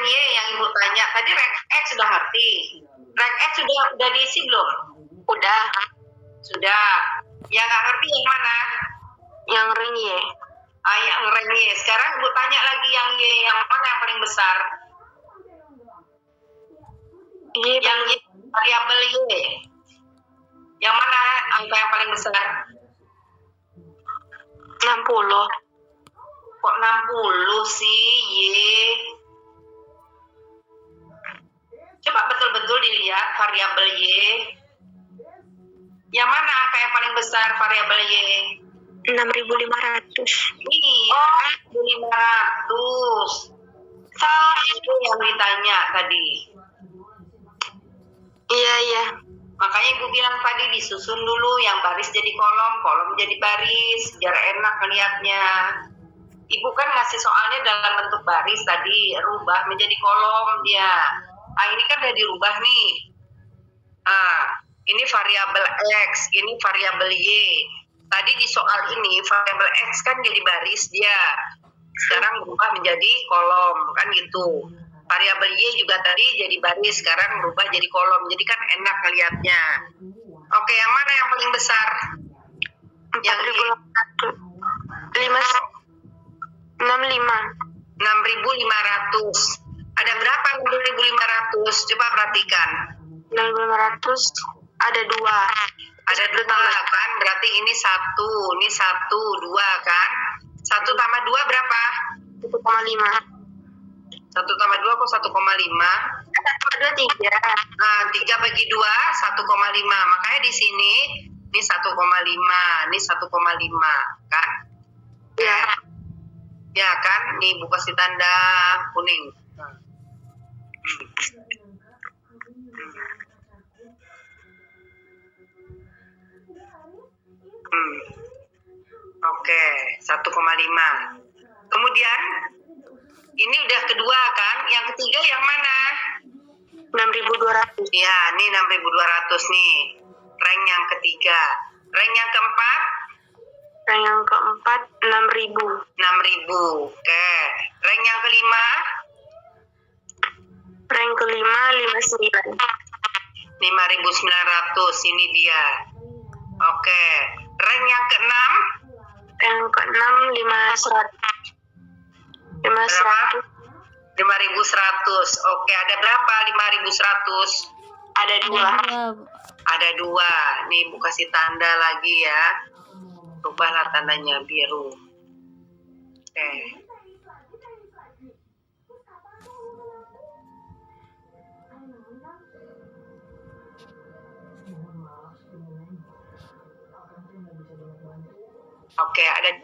rank Y yang Ibu tanya. Tadi rank X sudah ngerti. Rank X sudah diisi belum? Udah. Sudah. Yang nggak ngerti yang mana? Yang rank Y. Yang rank Y. Sekarang Ibu tanya lagi yang Y, yang mana yang paling besar? Yang Y, variabel Y. Yang mana angka yang paling besar? 60. Kok 60 sih, Y? Coba betul-betul dilihat variabel Y. Yang mana angka yang paling besar variabel Y? 6.500. Iya, 500. Salah itu yang ditanya tadi. Iya. Makanya Ibu bilang tadi disusun dulu, yang baris jadi kolom, kolom jadi baris, biar enak ngeliatnya. Ibu kan ngasih soalnya dalam bentuk baris tadi, rubah menjadi kolom dia. Ini kan udah dirubah nih. Ini variabel X, ini variabel Y. Tadi di soal ini variabel X kan jadi baris dia. Sekarang berubah menjadi kolom, kan gitu. Variabel Y juga tadi jadi baris, sekarang berubah jadi kolom. Jadi kan enak ngelihatnya. Oke, yang mana yang paling besar? Yang 6.500. Ada berapa 6.500? Coba perhatikan. 6.500 ada 2. Ada 2 kan? Berarti ini 1, ini 1, 2 kan? 1 tambah 2 berapa? 1,5. 1 tambah 2 kok 1,5? 1 tambah 2 3. Nah, 3 bagi 2 1,5. Makanya di sini ini 1,5, ini 1,5 kan? Ya. Ya kan? Nih Ibu kasih tanda kuning. Oke, 1,5. Kemudian ini udah kedua kan? Yang ketiga yang mana? 6.200. Ya, ini 6.200 nih. Rank yang ketiga. Rank yang keempat? Rank yang keempat 6.000. 6.000. Oke. Rank yang kelima? Rank kelima 59. 5.900. Ini dia. Oke. Rank yang keenam? Rank keenam 5.100. 5.100. Oke, ada berapa 5.100? Ada 2. Ada 2. Nih Ibu kasih tanda lagi ya. Rubahlah tandanya biru. Oke. Oke, ada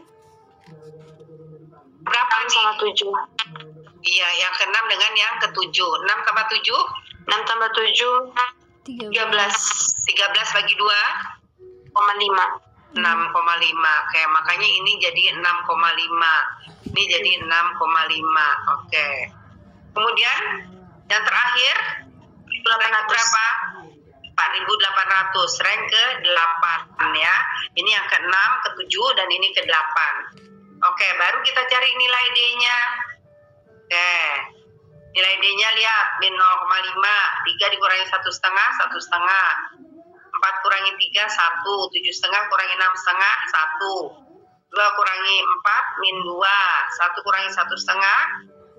berapa nih? Sama 7. Iya, yang ke-6 dengan yang ke-7. 6 tambah 7? 6 tambah 7 13. 13 bagi 2,5. 6,5. Oke, makanya ini jadi 6,5. Ini jadi 6,5. Oke. Kemudian yang terakhir berapa? 4.800. Rank ke-8 ya. Ini yang ke-6, ke-7 dan ini ke-8. Oke, baru kita cari nilai D-nya. Oke. Nilai D-nya lihat, min 0,5. 3 dikurangi 1,5, 1,5. 4 kurangi 3, 1. 7,5 kurangi 6,5, 1. 2 kurangi 4, min 2. 1 kurangi 1,5,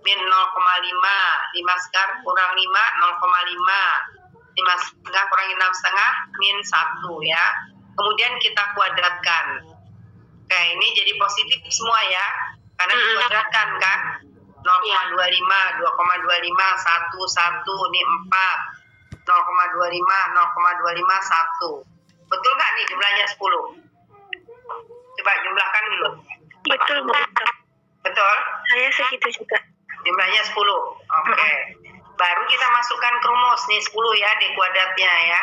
min 0,5. 5 sekarang kurang 5, 0,5. 5,5 kurangi 6,5, min 1 ya. Kemudian kita kuadratkan. Oke, ini jadi positif semua ya. Karena dikuadratkan kan. 0,25, 2,25, 1, 1, ini 4. 0,25, 0,25, 1. Betul nggak nih jumlahnya 10? Coba jumlahkan dulu. Betul, Bu. Betul? Saya segitu juga. Jumlahnya 10. Oke. Baru kita masukkan ke rumus nih 10 ya, D kuadratnya ya.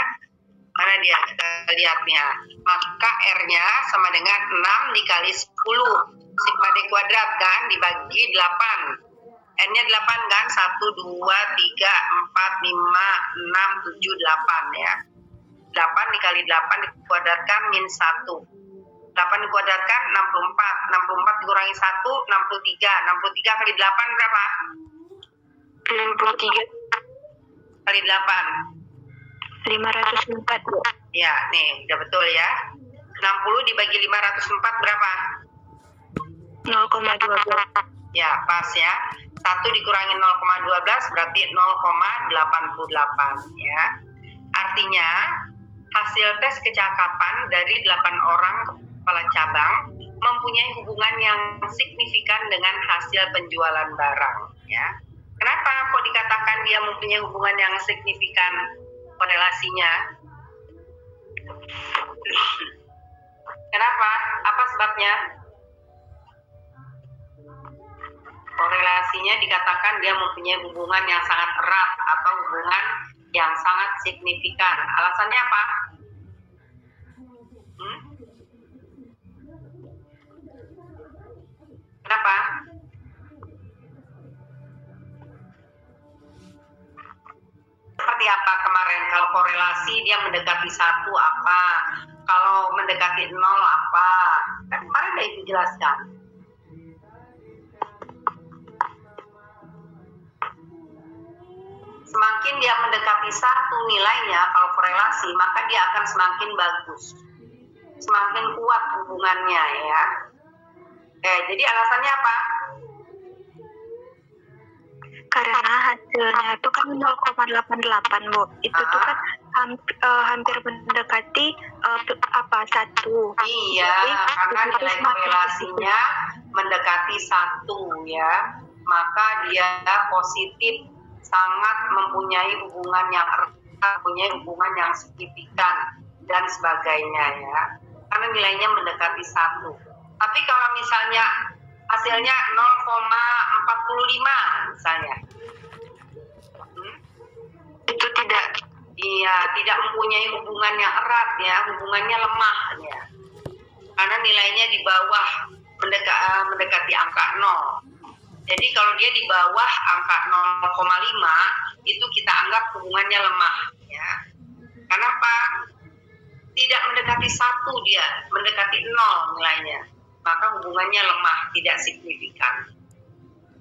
Mana dia? Kita lihatnya. Maka R-nya sama dengan 6 dikali 10. Sigma D kuadrat kan dibagi 8. N-nya 8 kan? 1, 2, 3, 4, 5, 6, 7, 8 ya. 8 dikali 8 dikuadratkan min 1. 8 dikuadratkan 64. 64 dikurangi 1, 63. 63 kali 8 berapa? 53 kali 8. 504, Bu. Ya, nih, udah betul ya. 60 dibagi 504 berapa? 0,12. Ya, pas ya. 1 dikurangi 0,12 berarti 0,88 ya. Artinya, hasil tes kecakapan dari 8 orang kepala cabang mempunyai hubungan yang signifikan dengan hasil penjualan barang ya. Kenapa kok dikatakan dia mempunyai hubungan yang signifikan korelasinya? Kenapa? Apa sebabnya? Korelasinya dikatakan dia mempunyai hubungan yang sangat erat atau hubungan yang sangat signifikan. Alasannya apa? Kenapa? Seperti apa kemarin? Kalau korelasi dia mendekati 1 apa? Kalau mendekati 0 apa? Kan kemarin udah itu jelaskan. Semakin dia mendekati 1 nilainya, kalau korelasi, maka dia akan semakin bagus. Semakin kuat hubungannya ya. Jadi alasannya apa? Karena hasilnya itu kan 0,88, Bu. Itu tuh kan hampir mendekati 1. Iya, karena nilai korelasinya mendekati 1 ya. Maka dia positif, sangat mempunyai hubungan yang erat, mempunyai hubungan yang signifikan dan sebagainya ya. Karena nilainya mendekati 1. Tapi kalau misalnya hasilnya 0,45 misalnya, Itu tidak mempunyai hubungan yang erat ya, hubungannya lemah ya. Karena nilainya di bawah mendekati angka 0. Jadi kalau dia di bawah angka 0,5 itu kita anggap hubungannya lemah ya. Kenapa? Tidak mendekati 1 dia, mendekati 0 nilainya. Maka hubungannya lemah, tidak signifikan.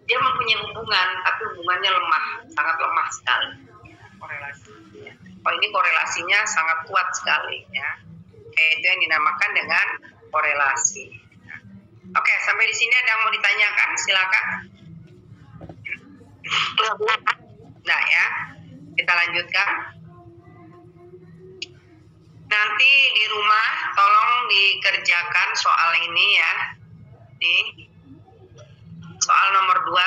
Dia mempunyai hubungan, tapi hubungannya lemah, sangat lemah sekali. Korelasinya. Oh, ini korelasinya sangat kuat sekali ya. Itu yang dinamakan dengan korelasi. Oke, sampai di sini ada yang mau ditanyakan? Silakan. Nah ya, kita lanjutkan. Nanti di rumah tolong dikerjakan soal ini ya. Nih, soal nomor 2.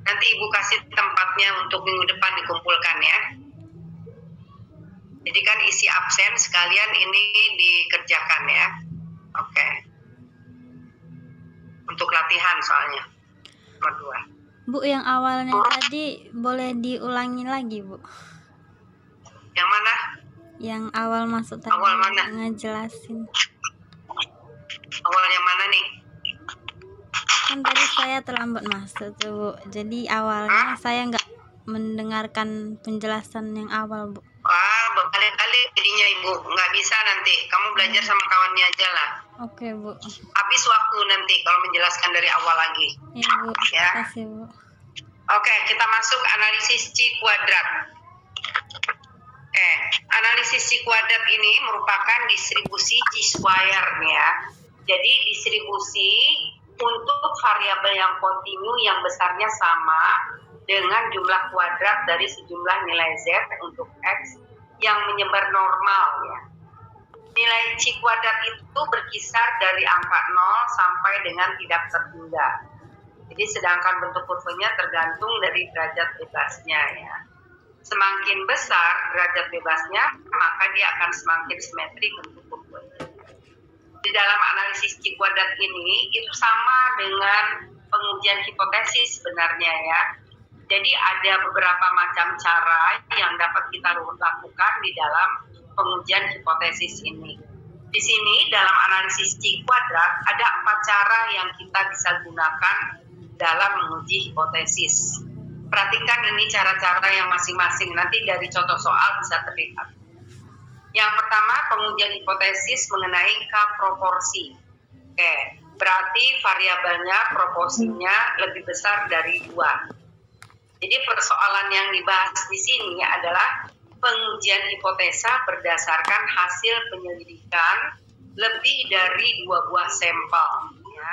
Nanti Ibu kasih tempatnya untuk minggu depan dikumpulkan ya. Jadi kan isi absen sekalian ini dikerjakan ya. Oke. Untuk latihan soalnya. Nomor 2. Bu, yang awalnya tadi boleh diulangi lagi, Bu. Yang mana? Yang awal masuk tadi. Awal mana? Ngejelasin. Awal yang mana nih? Kan tadi saya terlambat masuk tuh, Bu. Jadi awalnya saya nggak mendengarkan penjelasan yang awal, Bu. Wah, berkali-kali jadinya Ibu. Nggak bisa nanti. Kamu belajar sama kawannya aja lah. Oke, Bu. Habis waktu nanti kalau menjelaskan dari awal lagi. Iya, Bu. Ya. Terima kasih, Bu. Oke, kita masuk analisis C kuadrat. Analisis C kuadrat ini merupakan distribusi C-square ya. Jadi distribusi untuk variabel yang kontinu yang besarnya sama dengan jumlah kuadrat dari sejumlah nilai Z untuk X yang menyebar normal ya. Nilai C kuadrat itu berkisar dari angka 0 sampai dengan tidak terhingga. Jadi sedangkan bentuk kurvanya tergantung dari derajat bebasnya ya. Semakin besar derajat bebasnya, maka dia akan semakin simetri bentuk kurvanya. Di dalam analisis C kuadrat ini itu sama dengan pengujian hipotesis sebenarnya ya. Jadi ada beberapa macam cara yang dapat kita lakukan di dalam pengujian hipotesis ini. Di sini dalam analisis C kuadrat ada 4 cara yang kita bisa gunakan dalam menguji hipotesis. Perhatikan ini cara-cara yang masing-masing, nanti dari contoh soal bisa terlihat. Yang pertama, pengujian hipotesis mengenai K proporsi. Berarti variabelnya proporsinya lebih besar dari 2. Jadi persoalan yang dibahas di sini adalah pengujian hipotesa berdasarkan hasil penyelidikan lebih dari 2 buah sampel. Ya.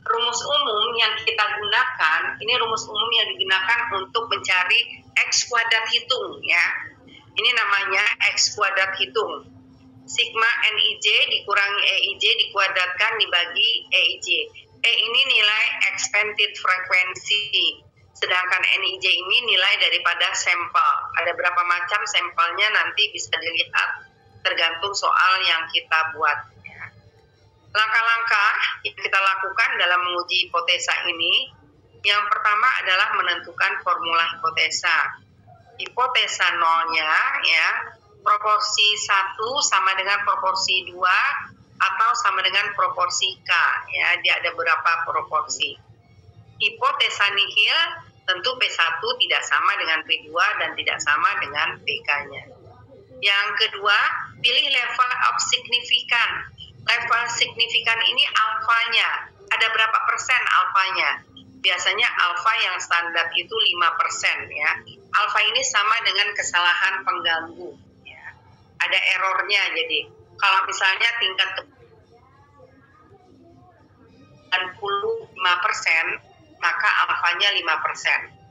Rumus umum yang kita gunakan, ini rumus umum yang digunakan untuk mencari X kuadrat hitung. Ya. Ini namanya X kuadrat hitung. Sigma NIJ dikurangi EIJ dikuadratkan dibagi EIJ. E ini nilai expected frekuensi. Sedangkan NIJ ini nilai daripada sampel. Ada berapa macam sampelnya nanti bisa dilihat tergantung soal yang kita buat. Ya. Langkah-langkah yang kita lakukan dalam menguji hipotesa ini, yang pertama adalah menentukan formula hipotesa. Hipotesa nolnya, ya, proporsi 1 sama dengan proporsi 2 atau sama dengan proporsi K. Ya, dia ada berapa proporsi. Hipotesa nihil, tentu P1 tidak sama dengan P2 dan tidak sama dengan PK-nya. Yang kedua, pilih level of signifikan. Level signifikan ini alfanya. Ada berapa persen alfanya? Biasanya alfa yang standar itu 5%. Ya. Alfa ini sama dengan kesalahan pengganggu. Ya. Ada errornya, jadi kalau misalnya tingkat 95%, maka alfanya 5%.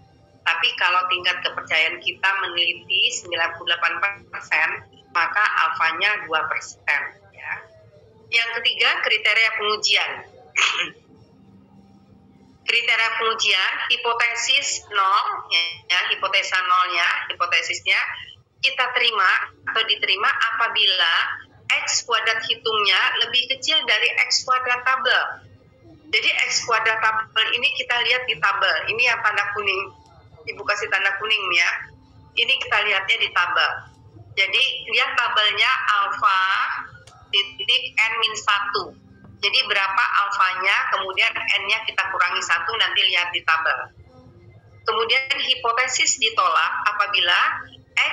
Tapi kalau tingkat kepercayaan kita meneliti 98%, maka alfanya 2%. Ya. Yang ketiga, kriteria pengujian. Kriteria pengujian, hipotesis 0, ya, hipotesa nolnya, hipotesisnya, kita terima atau diterima apabila X kuadrat hitungnya lebih kecil dari X kuadrat tabel. Jadi X kuadrat tabel ini kita lihat di tabel. Ini yang tanda kuning. Ibu kasih tanda kuning ya. Ini kita lihatnya di tabel. Jadi lihat tabelnya alfa titik n-1. Jadi berapa alfanya, kemudian n-nya kita kurangi 1, nanti lihat di tabel. Kemudian hipotesis ditolak apabila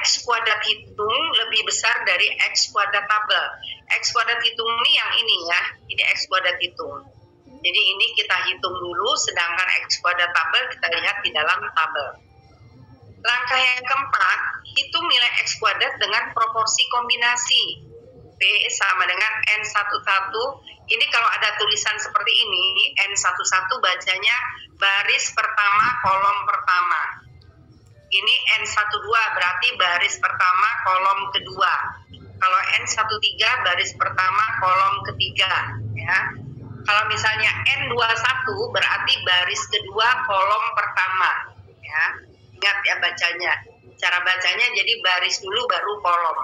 X kuadrat hitung lebih besar dari X kuadrat tabel. X kuadrat hitung ini yang ini ya. Ini X kuadrat hitung. Jadi ini kita hitung dulu, sedangkan X kuadrat tabel kita lihat di dalam tabel. Langkah yang keempat, hitung nilai X kuadrat dengan proporsi kombinasi. P sama dengan N11. Ini kalau ada tulisan seperti ini, N11 bacanya baris pertama, kolom pertama. Ini N12 berarti baris pertama, kolom kedua. Kalau N13 baris pertama, kolom ketiga. Ya. Kalau misalnya N21 berarti baris kedua kolom pertama. Ya. Ingat ya bacanya. Cara bacanya jadi baris dulu baru kolom.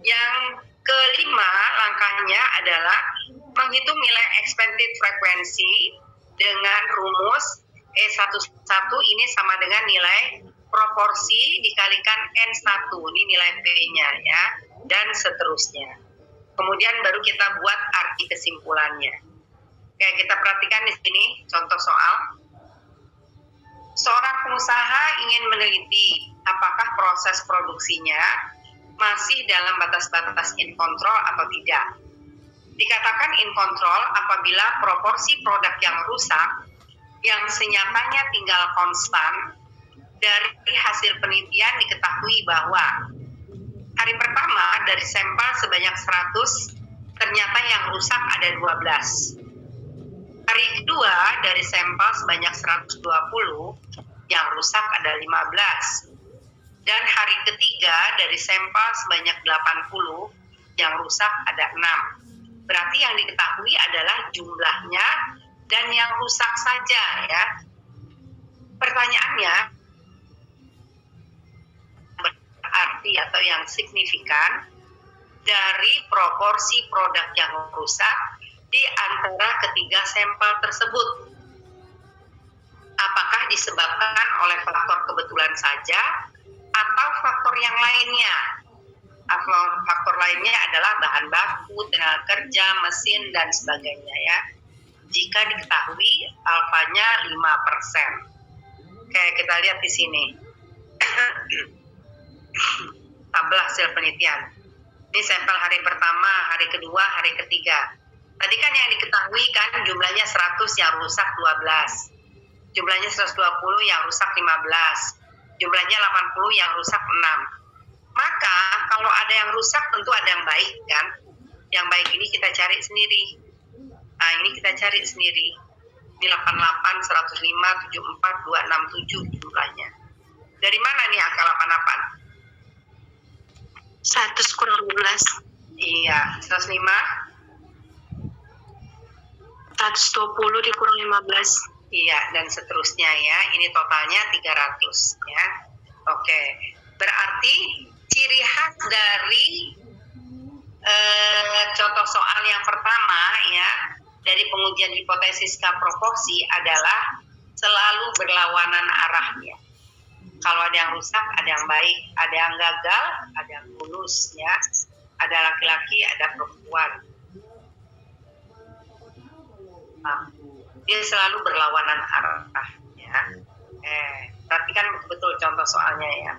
Yang kelima langkahnya adalah menghitung nilai expected frekuensi dengan rumus E11 ini sama dengan nilai proporsi dikalikan N1. Ini nilai P-nya ya. Dan seterusnya. Kemudian baru kita buat arti kesimpulannya. Oke, kita perhatikan di sini contoh soal. Seorang pengusaha ingin meneliti apakah proses produksinya masih dalam batas-batas in control atau tidak. Dikatakan in control apabila proporsi produk yang rusak yang senyatanya tinggal konstan dari hasil penelitian diketahui bahwa hari pertama dari sampel sebanyak 100 ternyata yang rusak ada 12. Hari kedua dari sampel sebanyak 120, yang rusak ada 15. Dan hari ketiga dari sampel sebanyak 80, yang rusak ada 6. Berarti yang diketahui adalah jumlahnya dan yang rusak saja ya. Pertanyaannya, berarti atau yang signifikan dari proporsi produk yang rusak di antara ketiga sampel tersebut. Apakah disebabkan oleh faktor kebetulan saja atau faktor yang lainnya? Faktor lainnya adalah bahan baku, tenaga kerja, mesin, dan sebagainya ya. Jika diketahui alfanya 5%. Oke, kita lihat di sini. Tabel hasil penelitian. Ini sampel hari pertama, hari kedua, hari ketiga. Tadi kan yang diketahui kan jumlahnya 100, yang rusak 12. Jumlahnya 120, yang rusak 15. Jumlahnya 80, yang rusak 6. Maka kalau ada yang rusak tentu ada yang baik kan. Yang baik ini kita cari sendiri. Nah, ini kita cari sendiri. Ini 88, 105, 74, 267 jumlahnya. Dari mana nih angka 88? 100 kurang 12. Iya, 105. 120 dikurang 15. Iya, dan seterusnya ya. Ini totalnya 300 ya. Oke. Berarti ciri khas dari contoh soal yang pertama ya, dari pengujian hipotesis K proporsi adalah selalu berlawanan arahnya. Kalau ada yang rusak, ada yang baik, ada yang gagal, ada yang lulus ya. Ada laki-laki, ada perempuan. Nah, dia selalu berlawanan arah ya. Perhatikan betul contoh soalnya ya.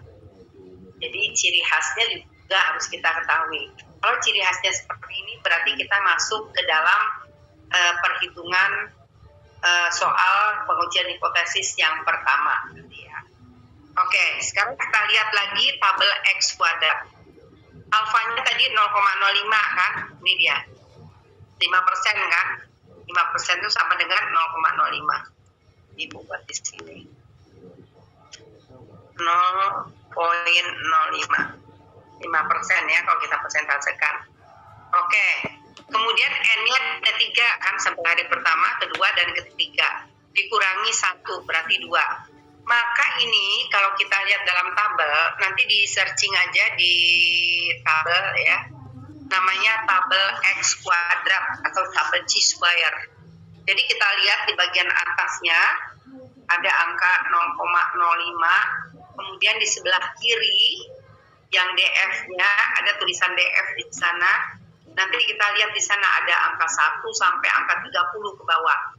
Jadi ciri khasnya juga harus kita ketahui. Kalau ciri khasnya seperti ini berarti kita masuk ke dalam perhitungan soal pengujian hipotesis yang pertama ya. Oke, sekarang kita lihat lagi tabel X kuadrat. Alfanya tadi 0,05 kan? Ini dia. 5% kan? 5% itu sama dengan 0,05. Ibu buat di sini. 0,05. 5% ya kalau kita persentasekan. Oke. Kemudian N-nya ada 3 kan sampai hari pertama, kedua, dan ketiga. Dikurangi 1 berarti 2. Maka ini kalau kita lihat dalam tabel, nanti di searching aja di tabel ya. Namanya tabel X kuadrat atau tabel Chi square. Jadi kita lihat di bagian atasnya ada angka 0,05. Kemudian di sebelah kiri yang DF-nya ada tulisan DF di sana. Nanti kita lihat di sana ada angka 1 sampai angka 30 ke bawah.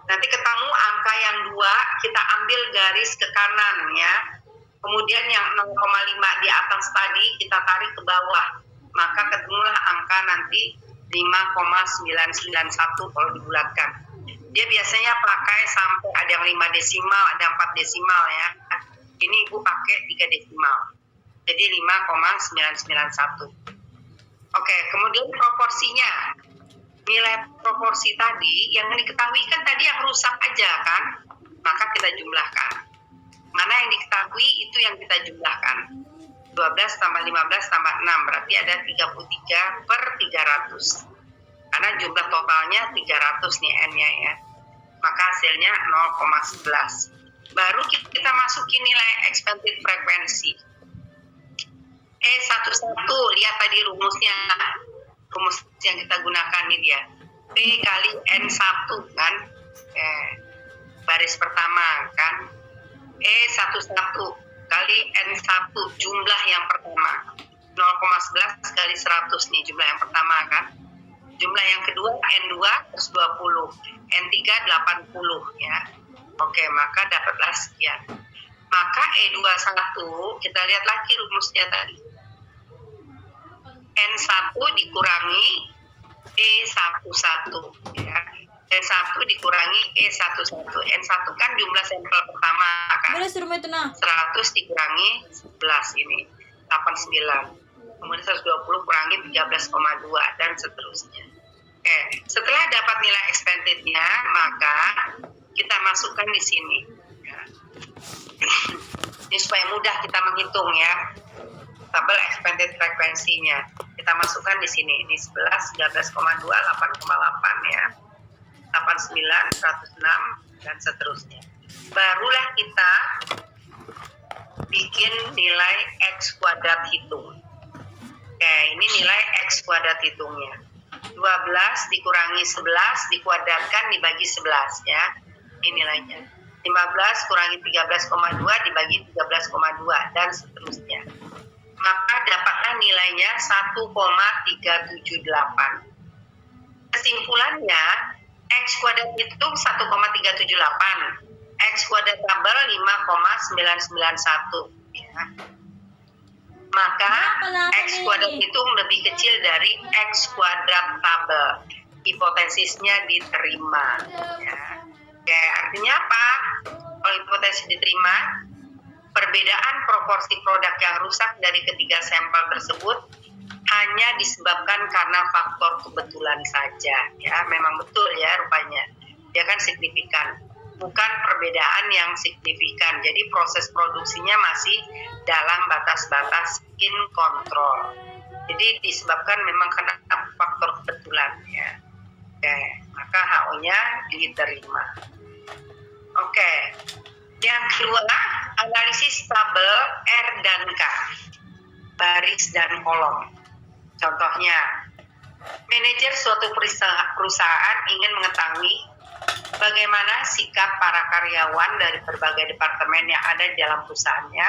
Nanti ketemu angka yang 2, kita ambil garis ke kanan ya. Kemudian yang 0,5 di atas tadi kita tarik ke bawah. Maka ketemulah angka nanti 5,991 kalau dibulatkan. Dia biasanya pakai sampai ada yang 5 desimal, ada yang 4 desimal ya. Ini Ibu pakai 3 desimal. Jadi 5,991. Oke, kemudian proporsinya. Nilai proporsi tadi yang diketahui kan tadi yang rusak aja kan, maka kita jumlahkan. Mana yang diketahui itu yang kita jumlahkan. 12 tambah 15 tambah 6 berarti ada 33/300. Karena jumlah totalnya 300 nih N-nya ya. Maka hasilnya 0,11. Baru kita masukin nilai expected frekuensi. E11, lihat tadi rumusnya. Rumus yang kita gunakan ini dia. P kali N1 kan. Baris pertama kan. E11 kali N1 jumlah yang pertama. 0,11 kali 100 nih jumlah yang pertama kan. Jumlah yang kedua N2 terus 20. N3 80 ya. Oke, maka dapatlah sekian. Maka E21 kita lihat lagi rumusnya tadi. N1 dikurangi E11 ya. E1 dikurangi E11. N1 kan jumlah sampel pertama kan. 100 dikurangi 11 ini 89. Kemudian 120 kurangi 13,2 dan seterusnya. Oke, setelah dapat nilai expected-nya, maka kita masukkan di sini. Ya. Ini supaya mudah kita menghitung ya. Tabel expected frekuensinya. Kita masukkan di sini. Ini 11, 13,2, 8,8 ya. 89, 106 dan seterusnya. Barulah kita bikin nilai X kuadrat hitung. Oke, ini nilai X kuadrat hitungnya. 12 dikurangi 11 dikuadratkan dibagi 11 ya. Ini nilainya. 15 kurangi 13,2 dibagi 13,2 dan seterusnya. Maka dapatlah nilainya 1,378. Kesimpulannya, X kuadrat itu 1,378. X kuadrat tabel 5,991 ya. Maka X kuadrat itu lebih kecil dari X kuadrat tabel. Hipotesisnya diterima ya. Oke, artinya apa? tes diterima, perbedaan proporsi produk yang rusak dari ketiga sampel tersebut hanya disebabkan karena faktor kebetulan saja. Ya, memang betul ya rupanya. Dia kan signifikan, bukan perbedaan yang signifikan. Jadi proses produksinya masih dalam batas-batas in control. Jadi disebabkan memang karena faktor kebetulan ya. Oke, maka HO-nya diterima. Oke. Yang kedua, analisis tabel R dan K, baris dan kolom. Contohnya, manajer suatu perusahaan ingin mengetahui bagaimana sikap para karyawan dari berbagai departemen yang ada di dalam perusahaannya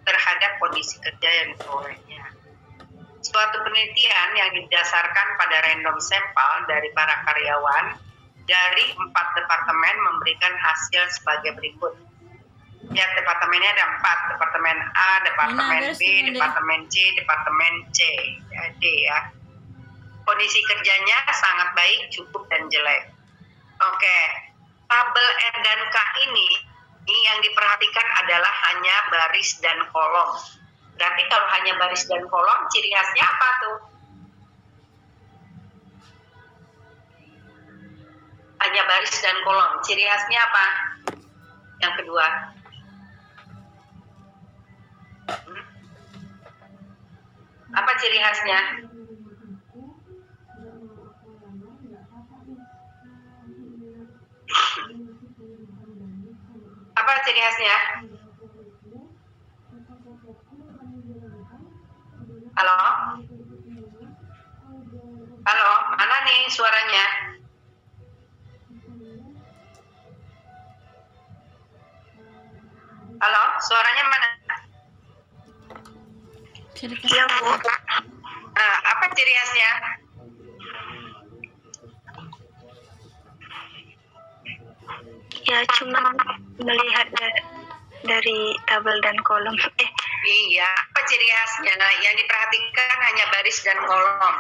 terhadap kondisi kerja yang diperolehnya. Suatu penelitian yang didasarkan pada random sampel dari para karyawan dari 4 departemen memberikan hasil sebagai berikut. Ya, departemennya ada 4, departemen A, departemen B, departemen C, departemen C, ya, D ya. Kondisi kerjanya sangat baik, cukup, dan jelek. Oke, tabel R dan K ini yang diperhatikan adalah hanya baris dan kolom. Berarti kalau hanya baris dan kolom, ciri khasnya apa tuh? Hanya baris dan kolom, ciri khasnya apa? Yang kedua. Apa ciri khasnya? Apa ciri khasnya? Halo? Halo, mana nih suaranya? Halo, suaranya mana? Iya, Bu. Apa ciri khasnya? Ya, cuma melihat dari tabel dan kolom. Iya, apa ciri khasnya? Yang diperhatikan hanya baris dan kolom.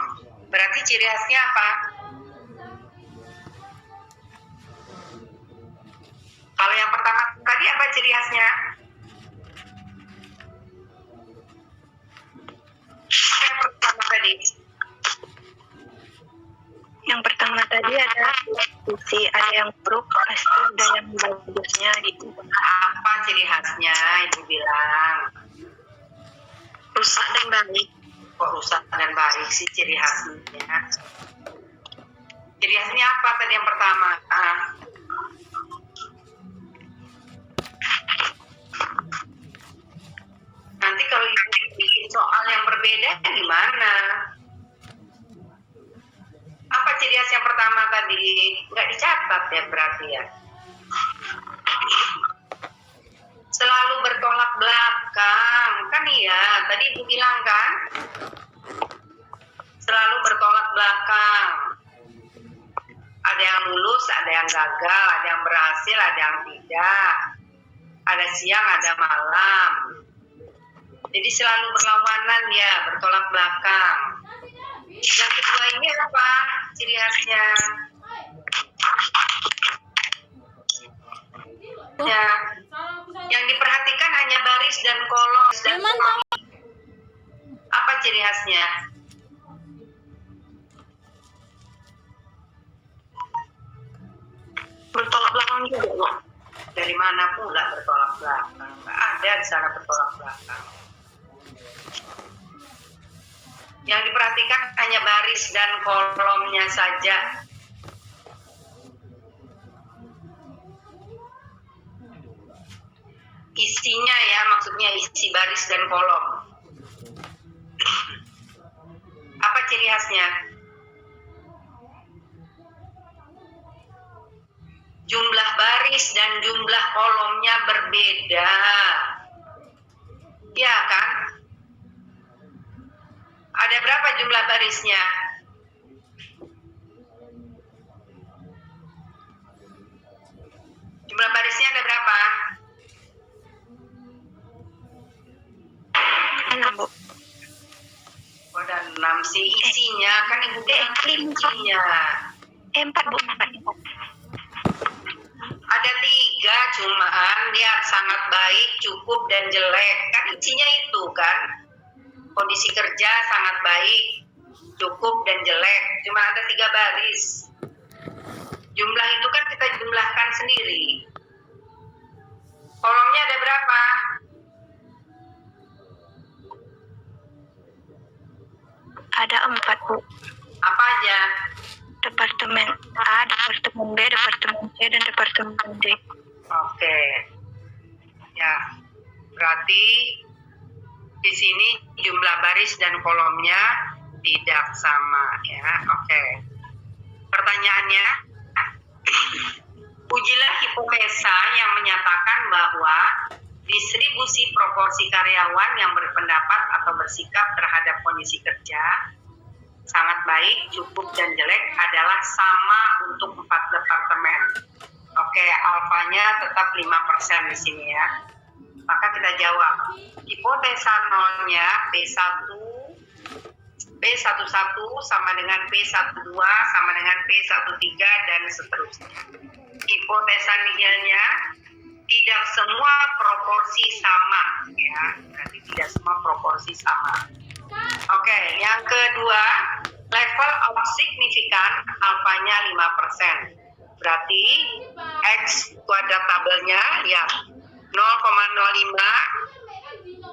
Berarti ciri khasnya apa? Kalau yang pertama tadi apa ciri khasnya? Yang pertama tadi. Yang pertama tadi ada sisi, ada yang buruk, pasti ada yang bagusnya gitu. Apa ciri khasnya? Ibu bilang. Rusak dan baik. Kok rusak dan baik sih ciri khasnya? Ciri khasnya apa tadi yang pertama? Nanti kalau ibu bikin soal yang berbeda gimana? Apa ciri khas yang pertama tadi? Nggak dicatat ya berarti ya? Selalu bertolak belakang, kan iya, tadi ibu bilang kan? Selalu bertolak belakang. Ada yang lulus, ada yang gagal, ada yang berhasil, ada yang tidak. Ada siang, ada malam. Jadi selalu berlawanan ya, bertolak belakang. Yang kedua ini apa ciri khasnya? Ya, yang diperhatikan hanya baris dan kolom. Dan kolom. Apa ciri khasnya? Bertolak belakang juga, Bu. Dari mana pula bertolak belakang? Nggak ada di sana bertolak belakang. Yang diperhatikan hanya baris dan kolomnya saja. Isinya ya, maksudnya isi baris dan kolom. Apa ciri khasnya? Jumlah baris dan jumlah kolomnya berbeda. Ya kan? Ada berapa jumlah barisnya? Jumlah barisnya ada berapa? 6, Bu. Oh, ada 6 sih isinya. Kan ibu bilang isinya. 4, Bu. Ada 3, cuman lihat sangat baik, cukup, dan jelek. Kan isinya itu kan. Kondisi kerja sangat baik, cukup, dan jelek. Cuma ada 3 baris. Jumlah itu kan kita jumlahkan sendiri. Kolomnya ada berapa? Ada 4, Bu. Apa aja? Departemen A, Departemen B, Departemen C, dan Departemen D. Oke. Ya. Berarti di sini jumlah baris dan kolomnya tidak sama ya. Oke. Pertanyaannya, ujilah hipotesa yang menyatakan bahwa distribusi proporsi karyawan yang berpendapat atau bersikap terhadap kondisi kerja sangat baik, cukup, dan jelek adalah sama untuk 4 departemen. Oke, alfanya tetap 5% di sini ya. Maka kita jawab, hipotesa nolnya P1 sama dengan P12 sama dengan P13 dan seterusnya. Hipotesa nihilnya tidak semua proporsi sama ya, berarti tidak semua proporsi sama. Oke, yang kedua, level of signifikan alfanya 5%. Berarti X kuadrat tabelnya ya 0,05.2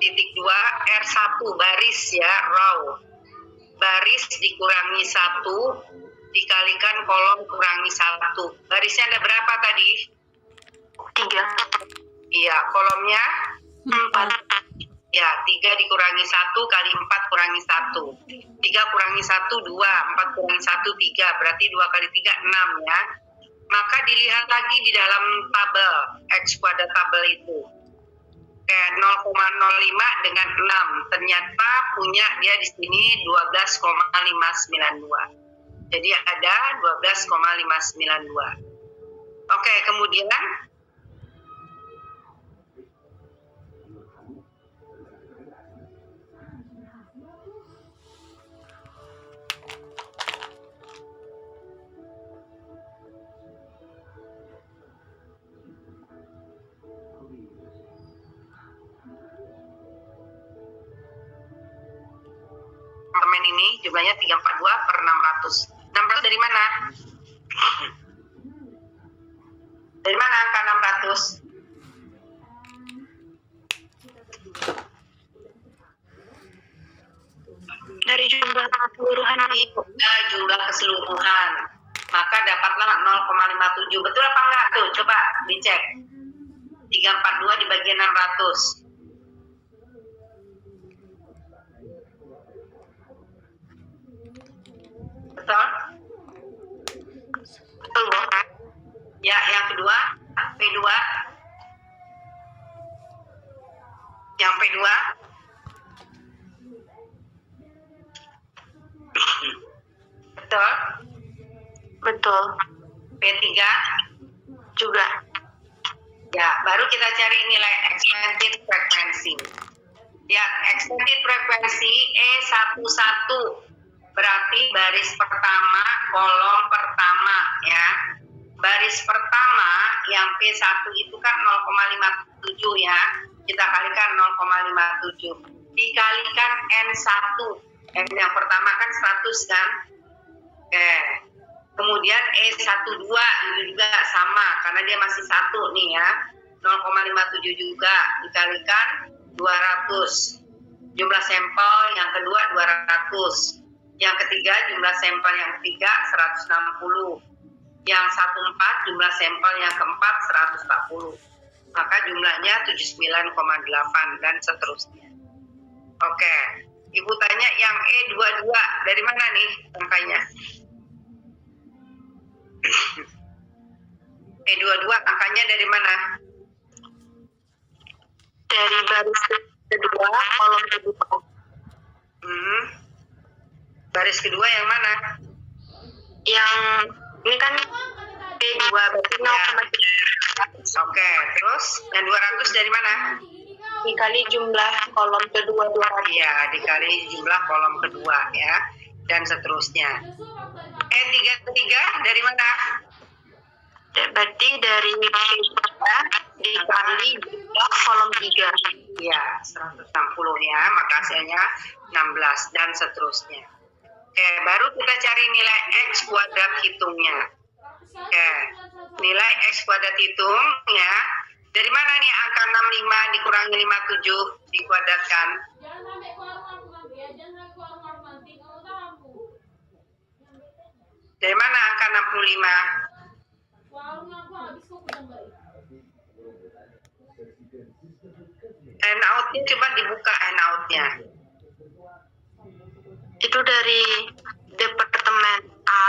R1 baris ya, row. Baris dikurangi 1 dikalikan kolom kurangi 1. Barisnya ada berapa tadi? 3. Iya, kolomnya 4. ya, 3 dikurangi 1 kali 4 kurangi 1. 3 kurangi 1, 2. 4 kurangi 1, 3. Berarti 2 kali 3, 6 ya. Maka dilihat lagi di dalam tabel, X kuadrat tabel itu. Kayak 0,05 dengan 6. Ternyata punya dia di sini 12,592. Jadi ada 12,592. Oke, kemudian apartemen ini jumlahnya 342 per 600. 600 dari mana? Dari mana angka 600? Dari jumlah keseluruhan, Ibu. Jumlah keseluruhan. Maka dapatlah 0,57. Betul apa enggak? Tuh, coba dicek. 342 dibagi 600. Betul? Betul, Bu. Ya, yang kedua, P2. Yang P2. Betul? Betul. P3 Juga. ya, baru kita cari nilai expected frequency. Ya, expected frequency E11 berarti baris pertama kolom pertama ya. Baris pertama yang P1 itu kan 0,57 ya, kita kalikan 0,57 dikalikan N1. Yang pertama kan 100 kan. Kemudian E12 itu juga sama karena dia masih 1 nih ya, 0,57 juga dikalikan 200. Jumlah sampel yang kedua 200. Yang ketiga jumlah sampel yang ketiga 160. Yang 14 jumlah sampel yang keempat 140. Maka jumlahnya 79,8 dan seterusnya. Oke, Ibu tanya yang E22 dari mana nih angkanya? E22 angkanya dari mana? Dari baris kedua, kolom kedua. Baris kedua yang mana? Yang ini kan P2 berarti 0,3. Oke, terus yang 200 dari mana? Dikali jumlah kolom kedua 200. Iya, dikali jumlah kolom kedua ya, dan seterusnya. E33 dari mana? Berarti dari P3 dikali jumlah kolom 3. Ya, 160 ya, maka hasilnya 16 dan seterusnya. Oke, baru kita cari nilai X kuadrat hitungnya. Oke, nilai X kuadrat hitung ya. Dari mana nih angka 65 dikurangi 57 dikuadratkan? Dari mana angka 65? Handout-nya coba dibuka handout-nya. Itu dari departemen A,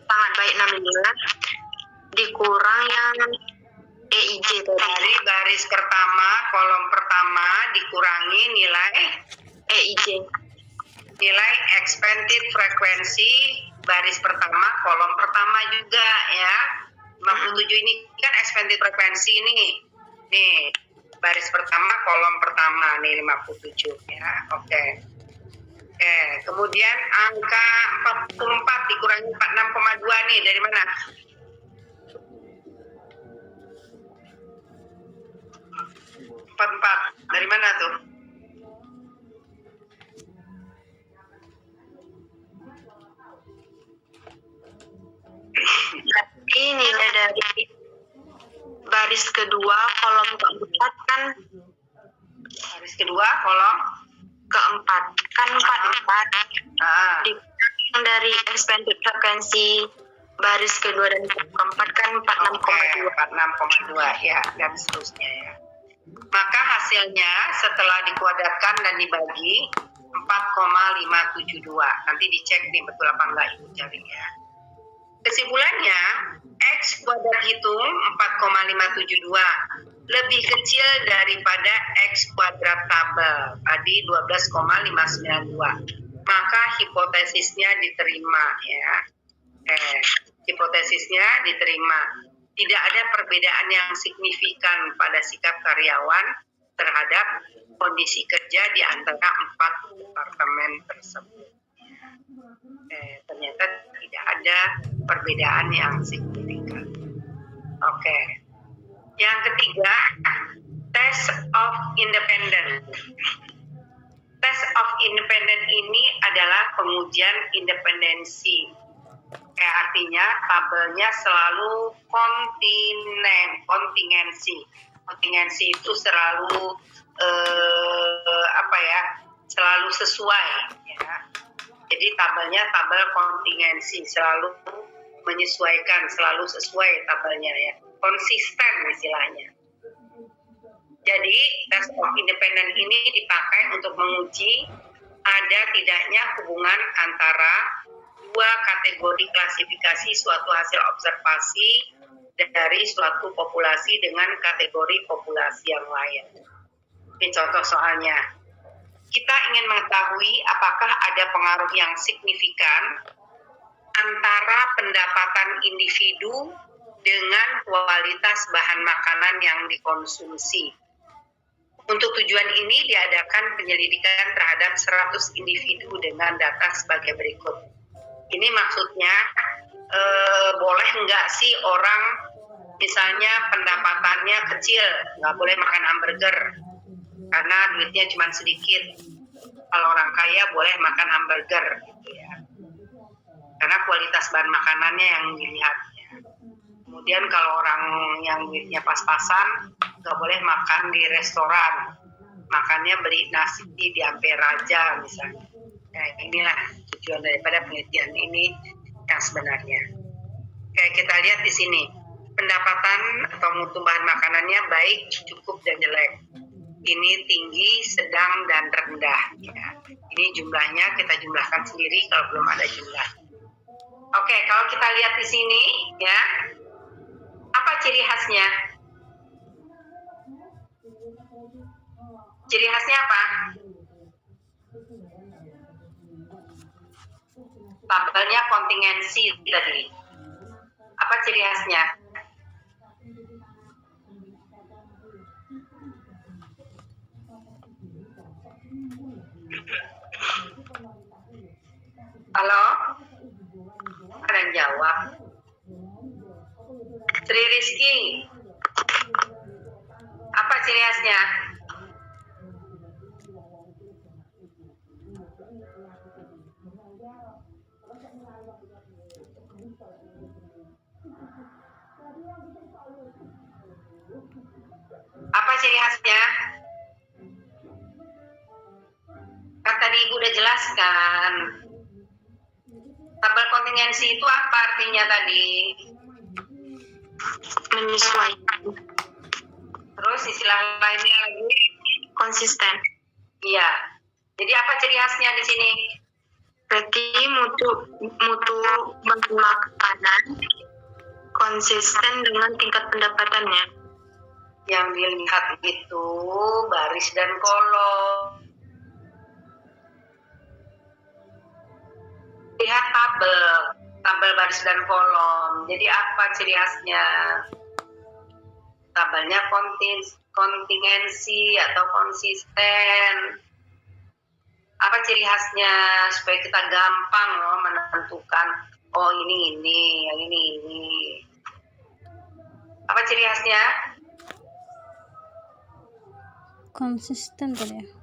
sangat baik 65, dikurang yang EIJ tadi. Dari baris pertama, kolom pertama dikurangi nilai EIJ. nilai expanded frekuensi baris pertama, kolom pertama juga ya. 57 ini kan expanded frekuensi ini. Nih, baris pertama, kolom pertama nih 57 ya. Oke. Kemudian angka 44 dikurangi 46,2 nih dari mana? Dari mana tuh? Jadi nilai dari baris kedua kolom keempat kan Baris kedua, kolom keempat kan 44. Dikurang dari expanded frekuensi baris kedua dan keempat kan 46,2. 46,2 ya, dan seterusnya ya. Maka hasilnya setelah dikuadratkan dan dibagi 4,572. Nanti dicek nih betul apa enggak Ibu cari ya. Kesimpulannya, X kuadrat hitung 4,572 lebih kecil daripada X kuadrat tabel tadi 12,592. Maka hipotesisnya diterima ya. Hipotesisnya diterima. Tidak ada perbedaan yang signifikan pada sikap karyawan terhadap kondisi kerja di antara 4 departemen tersebut. Ternyata tidak ada perbedaan yang signifikan. Oke. Yang ketiga, test of independent. Test of independent ini adalah pengujian independensi. Artinya tabelnya selalu kontingensi. Kontingensi itu selalu selalu sesuai ya. Jadi tabelnya tabel kontingensi, selalu menyesuaikan, selalu sesuai tabelnya ya. Konsisten istilahnya. Jadi test of independent ini dipakai untuk menguji ada tidaknya hubungan antara dua kategori klasifikasi suatu hasil observasi dari suatu populasi dengan kategori populasi yang lain. Ini contoh soalnya. Kita ingin mengetahui apakah ada pengaruh yang signifikan antara pendapatan individu dengan kualitas bahan makanan yang dikonsumsi. Untuk tujuan ini diadakan penyelidikan terhadap 100 individu dengan data sebagai berikut. Ini maksudnya boleh nggak sih orang misalnya pendapatannya kecil, nggak boleh makan hamburger karena duitnya cuma sedikit. Kalau orang kaya boleh makan hamburger, gitu ya. Karena kualitas bahan makanannya yang dilihat. Kemudian kalau orang yang duitnya pas-pasan nggak boleh makan di restoran, makannya beli nasi di Ampera Raja misalnya. Nah, inilah tujuan daripada penelitian ini yang sebenarnya. Kayak kita lihat di sini, pendapatan atau mutu bahan makanannya baik, cukup, dan jelek. Ini tinggi, sedang, dan rendah. Ya. Ini jumlahnya kita jumlahkan sendiri kalau belum ada jumlah. Oke, kalau kita lihat di sini, ya, apa ciri khasnya? Ciri khasnya apa? Tabelnya kontingensi tadi. Apa ciri khasnya? Halo? Ada yang jawab? Sri Rizky. ciri khasnya? Apa ciri khasnya? Kan tadi Ibu udah jelaskan. Tabel kontingensi itu apa artinya tadi? Menyesuaikan. Terus istilah lainnya lagi? Konsisten. Iya. Jadi apa ciri khasnya di sini? Berarti mutu bahan makanan konsisten dengan tingkat pendapatannya. Yang dilihat itu baris dan kolom. Lihat tabel baris dan kolom. Jadi apa ciri khasnya? Tabelnya kontingensi atau konsisten. Apa ciri khasnya supaya kita gampang loh menentukan oh ini, yang ini. Apa ciri khasnya? Konsisten tadi ya.